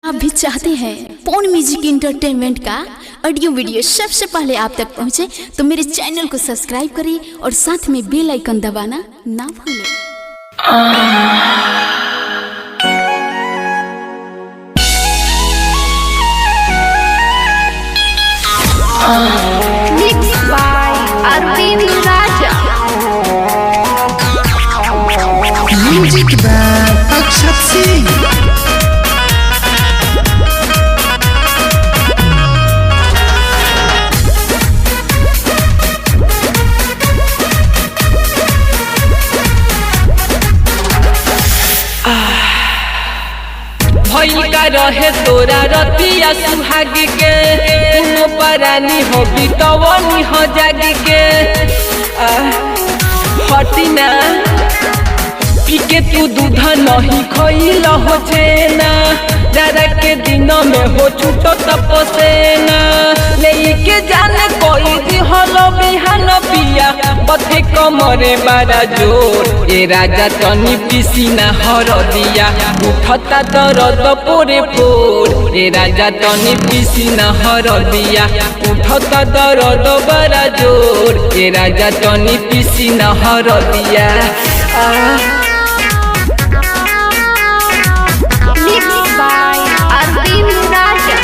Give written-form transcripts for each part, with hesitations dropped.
आप भी चाहते हैं पवन म्यूजिक इंटरटेनमेंट का ऑडियो वीडियो सबसे पहले आप तक पहुंचे तो मेरे चैनल को सब्सक्राइब करिए और साथ में बेल आइकन दबाना ना भूलें। Mixed by Arvind Raja. Music by Akshat Singh. भइल का रहे तोरा रतिया सुहाग के कोनो परानी हो बितवनी हो जाग के हटिना पी के तू दूध नहीं खइल हो छेना दादा के दिन में हो छूटो तपसेना लेके जाने कोई दी हलो बिहान पिया बथे कमरे बारा जोर ए राजा तनी पिसीना हर दिया उठता दर्द पोरे पोर ए राजा तनी पिसीना हर दिया उठता दर्द बारा जोर ए राजा तनी पिसीना हर दिया Mixed by Arvind Raja.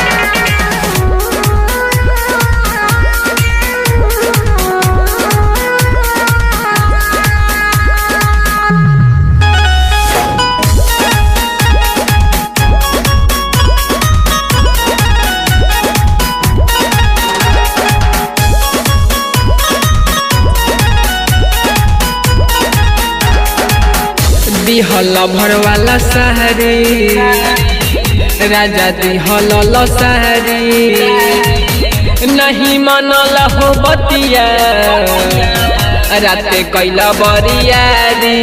दिहल भरवाला सहरी राजा दिहल लसहरी नहीं मनल हो बतिया राते कैला बरियारी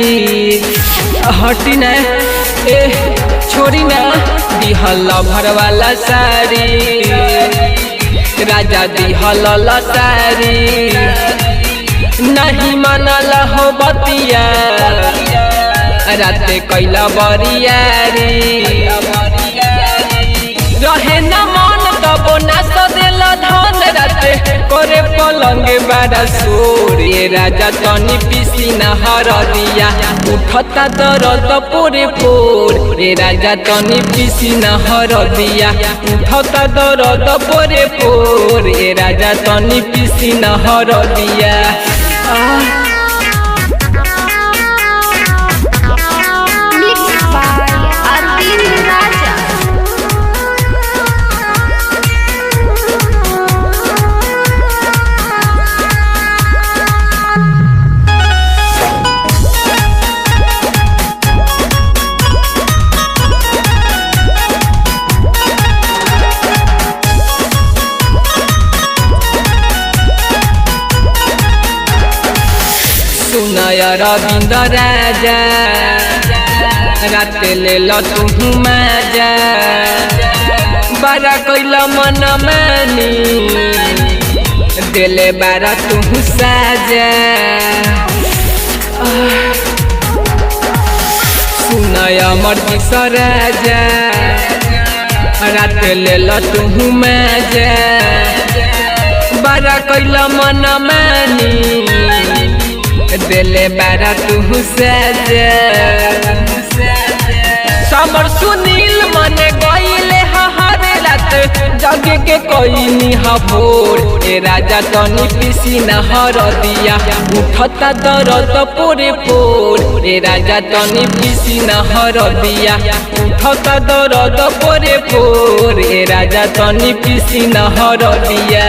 हटिना ए छोड़ी ना दिहल भरवाला सारी राजा दिहल लसहरी नहीं मनल हो बतिया राते कैला बरियारी रहे न मन तब ना सदेल धन राते करे पलंग बारा सोर ये राजा तनी पिसीना हर दिया उठता दर्द पोरे पोर ये राजा तनी पिसीना हर दिया उठता दर्द पोरे पोर ये राजा तनी पिसीना हर दिया Mixed by Arvind Raja. सुनय रविंद राजा राते ले तुहू माजा बारा कैल मन मानी दिले बारा तुहू साजा सुनय मर्जी राजा राते ले तुहू माजा बारा कैल मन मानी दिले बारा तू साजा समर सुनील मन गईले हरे रात जग के कोई भोर ए राजा तनी पिसीना हर दिया उठता दर्द पोरे पोर ए राजा तनी पिसीना हर दिया उठता दर्द पोरे पोर ए राजा तनी पिसीना हर दिया